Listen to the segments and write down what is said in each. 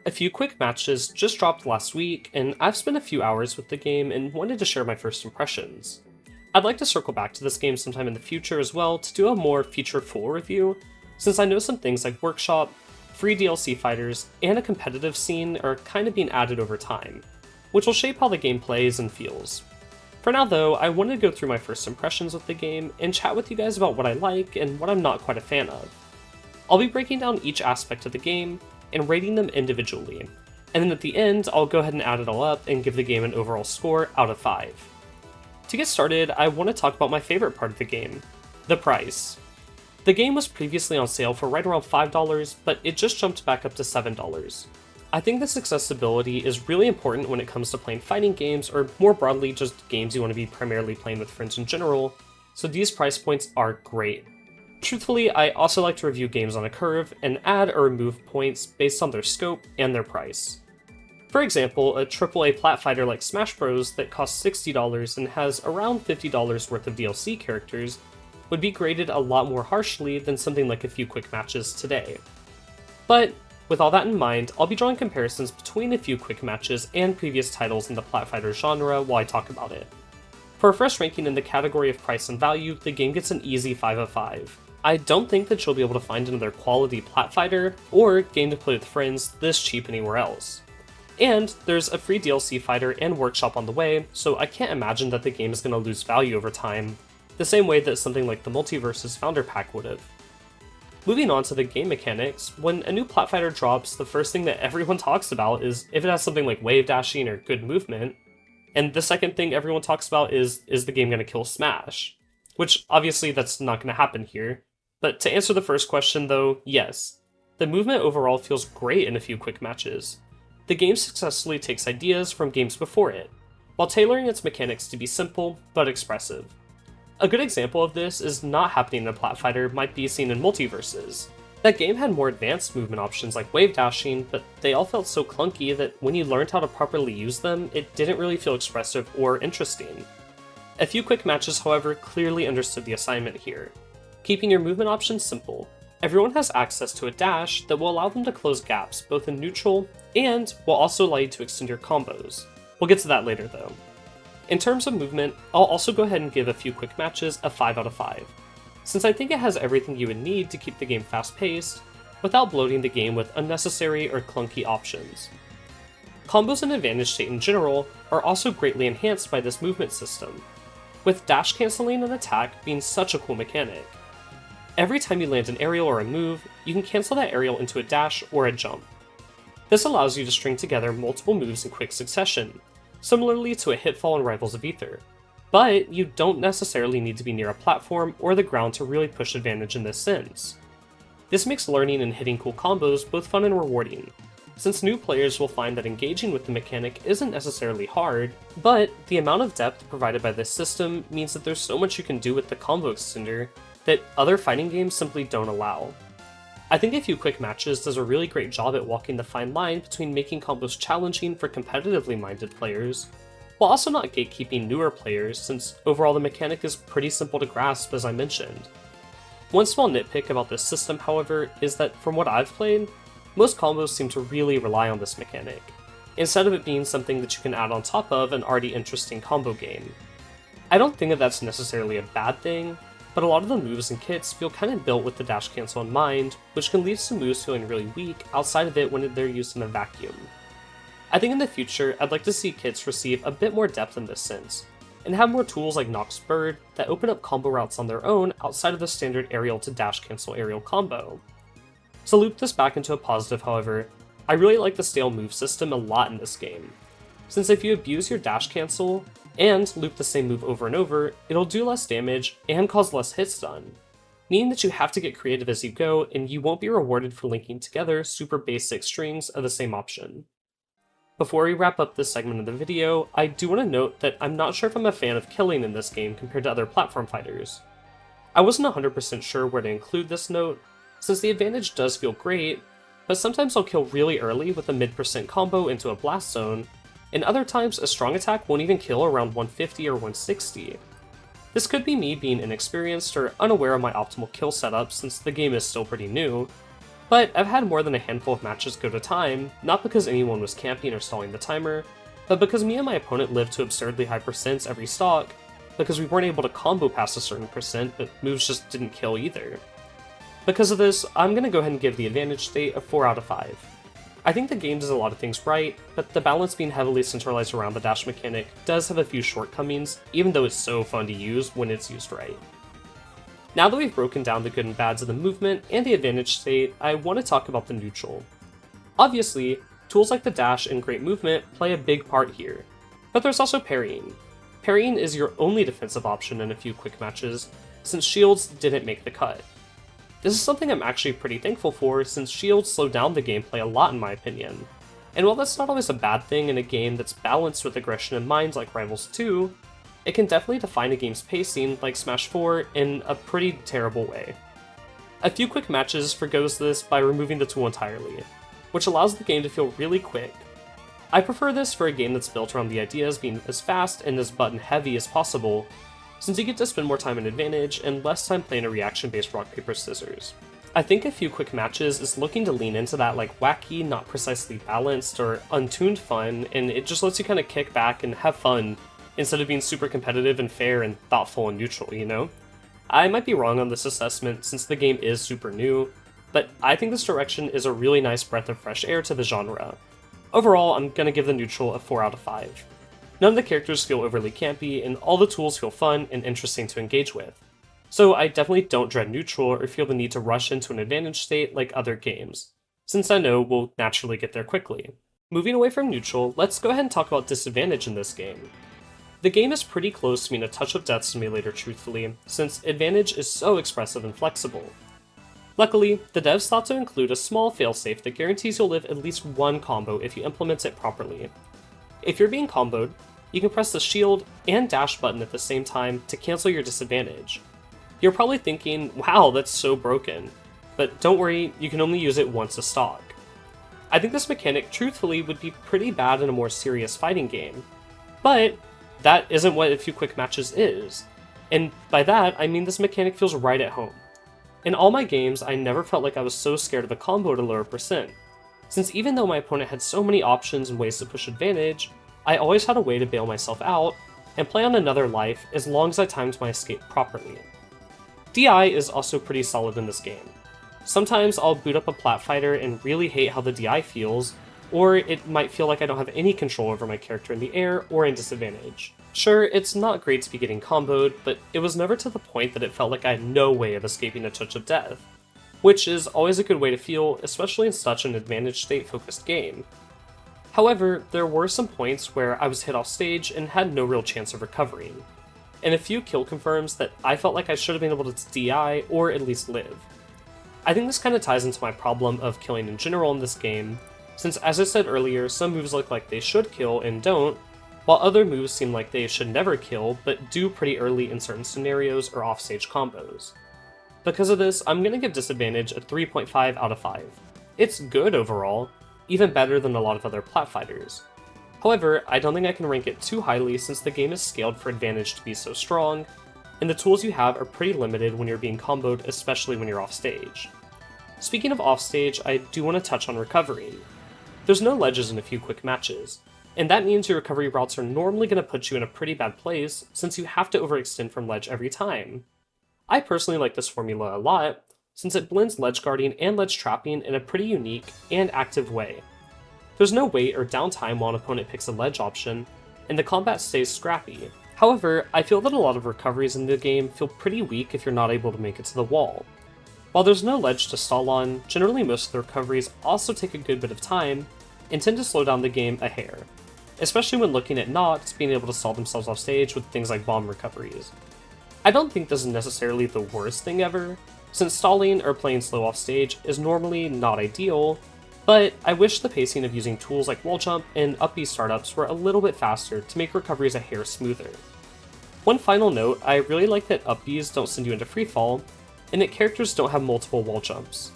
A few quick matches just dropped last week, and I've spent a few hours with the game and wanted to share my first impressions. I'd like to circle back to this game sometime in the future as well to do a more feature-full review, since I know some things like Workshop, free DLC fighters, and a competitive scene are kind of being added over time, which will shape how the game plays and feels. For now though, I wanted to go through my first impressions with the game and chat with you guys about what I like and what I'm not quite a fan of. I'll be breaking down each aspect of the game and rating them individually, and then at the end I'll go ahead and add it all up and give the game an overall score out of 5. To get started, I want to talk about my favorite part of the game, the price. The game was previously on sale for right around $5, but it just jumped back up to $7. I think this accessibility is really important when it comes to playing fighting games, or more broadly just games you want to be primarily playing with friends in general, so these price points are great. Truthfully, I also like to review games on a curve and add or remove points based on their scope and their price. For example, a AAA plat fighter like Smash Bros. That costs $60 and has around $50 worth of DLC characters would be graded a lot more harshly than something like a few quick matches today. But with all that in mind, I'll be drawing comparisons between a few quick matches and previous titles in the plat fighter genre while I talk about it. For a first ranking in the category of price and value, the game gets an easy 5 of 5. I don't think that you'll be able to find another quality plat fighter or game to play with friends this cheap anywhere else. And there's a free DLC fighter and workshop on the way, so I can't imagine that the game is going to lose value over time, the same way that something like the Multiverse's Founder Pack would have. Moving on to the game mechanics, when a new plat fighter drops, the first thing that everyone talks about is if it has something like wave dashing or good movement, and the second thing everyone talks about is the game going to kill Smash? Which obviously that's not going to happen here. But to answer the first question though, yes. The movement overall feels great in a few quick matches. The game successfully takes ideas from games before it, while tailoring its mechanics to be simple but expressive. A good example of this is not happening in a plat fighter might be seen in Multiverses. That game had more advanced movement options like wave dashing, but they all felt so clunky that when you learned how to properly use them, it didn't really feel expressive or interesting. A few quick matches, however, clearly understood the assignment here, keeping your movement options simple. Everyone has access to a dash that will allow them to close gaps both in neutral and will also allow you to extend your combos. We'll get to that later though. In terms of movement, I'll also go ahead and give a few quick matches a 5 out of 5, since I think it has everything you would need to keep the game fast-paced, without bloating the game with unnecessary or clunky options. Combos and advantage state in general are also greatly enhanced by this movement system, with dash canceling an attack being such a cool mechanic. Every time you land an aerial or a move, you can cancel that aerial into a dash or a jump. This allows you to string together multiple moves in quick succession, similarly to a Hitfall in Rivals of Aether. But you don't necessarily need to be near a platform or the ground to really push advantage in this sense. This makes learning and hitting cool combos both fun and rewarding, since new players will find that engaging with the mechanic isn't necessarily hard, but the amount of depth provided by this system means that there's so much you can do with the combo extender that other fighting games simply don't allow. I think A Few Quick Matches does a really great job at walking the fine line between making combos challenging for competitively minded players, while also not gatekeeping newer players, since overall the mechanic is pretty simple to grasp as I mentioned. One small nitpick about this system, however, is that from what I've played, most combos seem to really rely on this mechanic, instead of it being something that you can add on top of an already interesting combo game. I don't think that that's necessarily a bad thing, but a lot of the moves and kits feel kind of built with the dash cancel in mind, which can leave some moves feeling really weak outside of it when they're used in a vacuum. I think in the future, I'd like to see kits receive a bit more depth in this sense, and have more tools like Nox Bird that open up combo routes on their own outside of the standard aerial to dash cancel aerial combo. To loop this back into a positive, however, I really like the stale move system a lot in this game, since if you abuse your dash cancel and loop the same move over and over, it'll do less damage and cause less hits done, meaning that you have to get creative as you go and you won't be rewarded for linking together super basic strings of the same option. Before we wrap up this segment of the video, I do want to note that I'm not sure if I'm a fan of killing in this game compared to other platform fighters. I wasn't 100% sure where to include this note, since the advantage does feel great, but sometimes I'll kill really early with a mid% combo into a blast zone, and other times a strong attack won't even kill around 150 or 160. This could be me being inexperienced or unaware of my optimal kill setup since the game is still pretty new, But I've had more than a handful of matches go to time, not because anyone was camping or stalling the timer, but because me and my opponent lived to absurdly high percents every stock, because we weren't able to combo past a certain percent, but moves just didn't kill either. Because of this, I'm going to go ahead and give the advantage state a 4 out of 5. I think the game does a lot of things right, but the balance being heavily centralized around the dash mechanic does have a few shortcomings, even though it's so fun to use when it's used right. Now that we've broken down the good and bads of the movement and the advantage state, I want to talk about the neutral. Obviously, tools like the dash and great movement play a big part here, but there's also parrying. Parrying is your only defensive option in a few quick matches, since shields didn't make the cut. This is something I'm actually pretty thankful for, since shields slow down the gameplay a lot in my opinion. And while that's not always a bad thing in a game that's balanced with aggression in mind like Rivals 2, it can definitely define a game's pacing like Smash 4 in a pretty terrible way. A few quick matches forgoes this by removing the tool entirely, which allows the game to feel really quick. I prefer this for a game that's built around the ideas being as fast and as button heavy as possible, since you get to spend more time in advantage and less time playing a reaction-based rock, paper, scissors. I think a few quick matches is looking to lean into that like wacky, not precisely balanced, or untuned fun, and it just lets you kind of kick back and have fun, instead of being super competitive and fair and thoughtful and neutral, you know? I might be wrong on this assessment since the game is super new, but I think this direction is a really nice breath of fresh air to the genre. Overall, I'm gonna give the neutral a 4 out of 5. None of the characters feel overly campy, and all the tools feel fun and interesting to engage with. So I definitely don't dread neutral or feel the need to rush into an advantage state like other games, since I know we'll naturally get there quickly. Moving away from neutral, let's go ahead and talk about disadvantage in this game. The game is pretty close to being a touch of death simulator truthfully, since advantage is so expressive and flexible. Luckily, the devs thought to include a small failsafe that guarantees you'll live at least one combo if you implement it properly. If you're being comboed, you can press the shield and dash button at the same time to cancel your disadvantage. You're probably thinking, wow, that's so broken, but don't worry, you can only use it once a stock. I think this mechanic truthfully would be pretty bad in a more serious fighting game, but that isn't what a few quick matches is, and by that I mean this mechanic feels right at home. In all my games, I never felt like I was so scared of a combo at a lower percent, since even though my opponent had so many options and ways to push advantage, I always had a way to bail myself out and play on another life as long as I timed my escape properly. DI is also pretty solid in this game. Sometimes I'll boot up a plat fighter and really hate how the DI feels, or it might feel like I don't have any control over my character in the air or in disadvantage. Sure, it's not great to be getting comboed, but it was never to the point that it felt like I had no way of escaping a touch of death, which is always a good way to feel, especially in such an advantage state focused game. However, there were some points where I was hit off stage and had no real chance of recovering, and a few kill confirms that I felt like I should have been able to DI or at least live. I think this kind of ties into my problem of killing in general in this game, since as I said earlier, some moves look like they should kill and don't, while other moves seem like they should never kill but do pretty early in certain scenarios or offstage combos. Because of this, I'm going to give disadvantage a 3.5 out of 5. It's good overall, even better than a lot of other plat fighters. However, I don't think I can rank it too highly since the game is scaled for advantage to be so strong, and the tools you have are pretty limited when you're being comboed, especially when you're offstage. Speaking of offstage, I do want to touch on recovering. There's no ledges in a few quick matches, and that means your recovery routes are normally going to put you in a pretty bad place since you have to overextend from ledge every time. I personally like this formula a lot, since it blends ledge guarding and ledge trapping in a pretty unique and active way. There's no wait or downtime while an opponent picks a ledge option, and the combat stays scrappy. However, I feel that a lot of recoveries in the game feel pretty weak if you're not able to make it to the wall. While there's no ledge to stall on, generally most of the recoveries also take a good bit of time and tend to slow down the game a hair, especially when looking at Nox being able to stall themselves off stage with things like bomb recoveries. I don't think this is necessarily the worst thing ever, since stalling or playing slow off stage is normally not ideal, but I wish the pacing of using tools like wall jump and up B startups were a little bit faster to make recoveries a hair smoother. One final note, I really like that up Bs don't send you into freefall, and that characters don't have multiple wall jumps.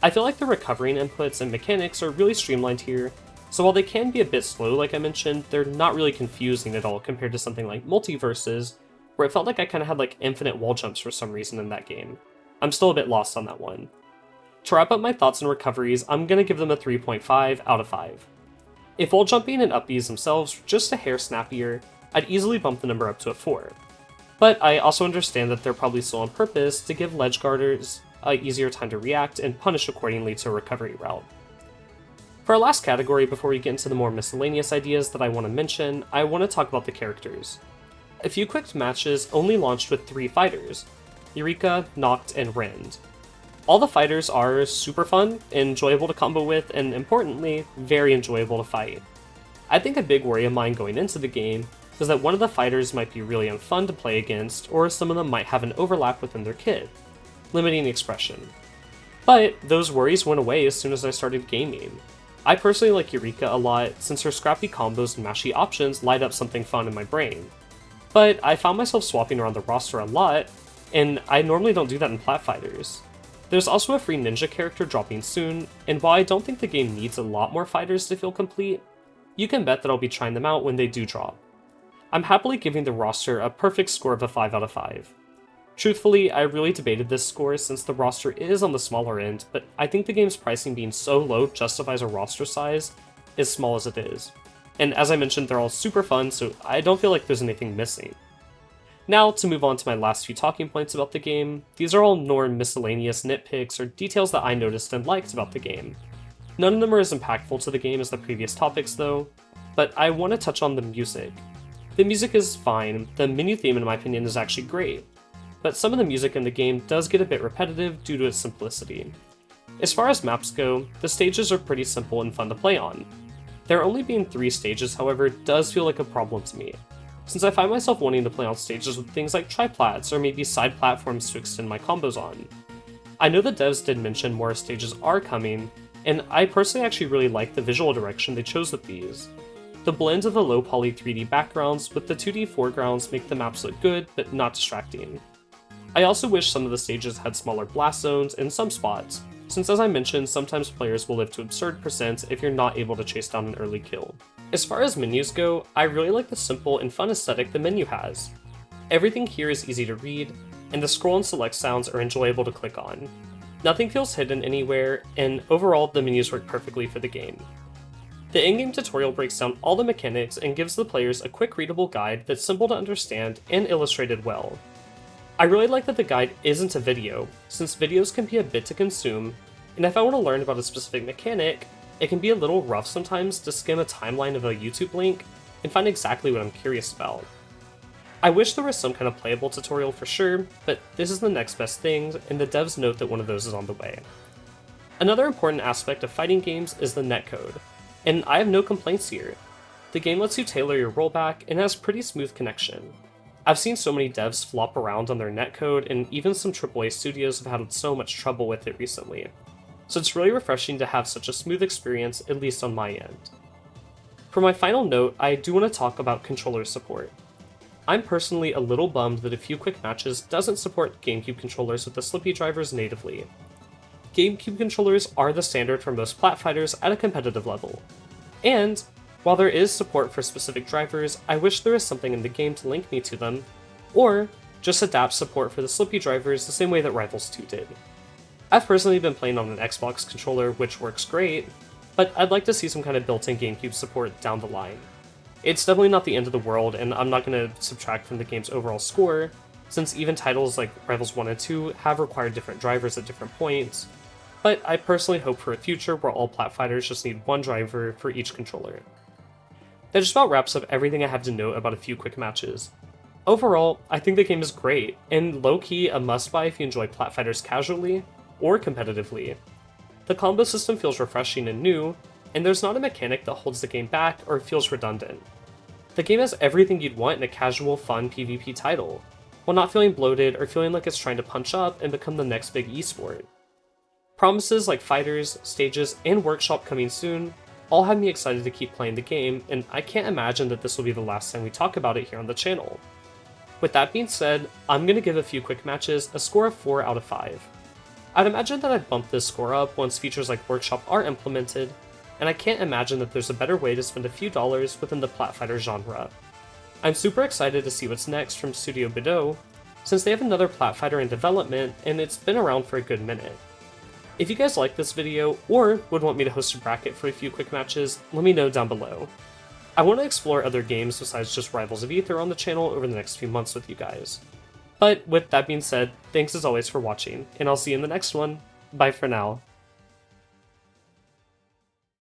I feel like the recovering inputs and mechanics are really streamlined here, so while they can be a bit slow like I mentioned, they're not really confusing at all compared to something like Multiverses, where it felt like I kind of had like infinite wall jumps for some reason in that game. I'm still a bit lost on that one. To wrap up my thoughts and recoveries, I'm gonna give them a 3.5 out of 5. If wall jumping and up Bs themselves were just a hair snappier, I'd easily bump the number up to a 4. But I also understand that they're probably still on purpose to give ledge guarders an easier time to react and punish accordingly to a recovery route. For our last category, before we get into the more miscellaneous ideas that I want to mention, I want to talk about the characters. A few quick matches only launched with 3 fighters: Eureka, Noct, and Rend. All the fighters are super fun, enjoyable to combo with, and importantly, very enjoyable to fight. I think a big worry of mine going into the game was that one of the fighters might be really unfun to play against, or some of them might have an overlap within their kit, limiting expression. But those worries went away as soon as I started gaming. I personally like Eureka a lot since her scrappy combos and mashy options light up something fun in my brain. But I found myself swapping around the roster a lot, and I normally don't do that in plat fighters. There's also a free ninja character dropping soon, and while I don't think the game needs a lot more fighters to feel complete, you can bet that I'll be trying them out when they do drop. I'm happily giving the roster a perfect score of a 5 out of 5. Truthfully, I really debated this score since the roster is on the smaller end, but I think the game's pricing being so low justifies a roster size as small as it is. And as I mentioned, they're all super fun, so I don't feel like there's anything missing. Now, to move on to my last few talking points about the game, these are all more miscellaneous nitpicks or details that I noticed and liked about the game. None of them are as impactful to the game as the previous topics though, but I want to touch on the music. The music is fine, the menu theme in my opinion is actually great, but some of the music in the game does get a bit repetitive due to its simplicity. As far as maps go, the stages are pretty simple and fun to play on. There only being 3 stages, however, does feel like a problem to me, since I find myself wanting to play on stages with things like triplats or maybe side platforms to extend my combos on. I know the devs did mention more stages are coming, and I personally actually really like the visual direction they chose with these. The blend of the low poly 3D backgrounds with the 2D foregrounds make the maps look good, but not distracting. I also wish some of the stages had smaller blast zones in some spots, since as I mentioned, sometimes players will live to absurd percents if you're not able to chase down an early kill. As far as menus go, I really like the simple and fun aesthetic the menu has. Everything here is easy to read, and the scroll and select sounds are enjoyable to click on. Nothing feels hidden anywhere, and overall the menus work perfectly for the game. The in-game tutorial breaks down all the mechanics and gives the players a quick readable guide that's simple to understand and illustrated well. I really like that the guide isn't a video, since videos can be a bit to consume, and if I want to learn about a specific mechanic, it can be a little rough sometimes to skim a timeline of a YouTube link and find exactly what I'm curious about. I wish there was some kind of playable tutorial for sure, but this is the next best thing, and the devs note that one of those is on the way. Another important aspect of fighting games is the netcode, and I have no complaints here. The game lets you tailor your rollback and has pretty smooth connection. I've seen so many devs flop around on their netcode, and even some AAA studios have had so much trouble with it recently. So it's really refreshing to have such a smooth experience, at least on my end. For my final note, I do want to talk about controller support. I'm personally a little bummed that a few quick matches doesn't support GameCube controllers with the Slippy drivers natively. GameCube controllers are the standard for most plat fighters at a competitive level. And, while there is support for specific drivers, I wish there was something in the game to link me to them, or just adapt support for the Slippy drivers the same way that Rivals 2 did. I've personally been playing on an Xbox controller, which works great, but I'd like to see some kind of built-in GameCube support down the line. It's definitely not the end of the world, and I'm not going to subtract from the game's overall score, since even titles like Rivals 1 and 2 have required different drivers at different points, but I personally hope for a future where all plat fighters just need one driver for each controller. That just about wraps up everything I have to note about a few quick matches. Overall, I think the game is great, and low-key a must-buy if you enjoy plat fighters casually or competitively. The combo system feels refreshing and new, and there's not a mechanic that holds the game back or feels redundant. The game has everything you'd want in a casual, fun PvP title, while not feeling bloated or feeling like it's trying to punch up and become the next big esport. Promises like fighters, stages, and workshop coming soon all have me excited to keep playing the game, and I can't imagine that this will be the last time we talk about it here on the channel. With that being said, I'm going to give a few quick matches a score of 4 out of 5. I'd imagine that I'd bump this score up once features like Workshop are implemented, and I can't imagine that there's a better way to spend a few dollars within the plat fighter genre. I'm super excited to see what's next from Studio Bidot, since they have another plat fighter in development and it's been around for a good minute. If you guys like this video, or would want me to host a bracket for a few quick matches, let me know down below. I want to explore other games besides just Rivals of Aether on the channel over the next few months with you guys. But with that being said, thanks as always for watching, and I'll see you in the next one. Bye for now.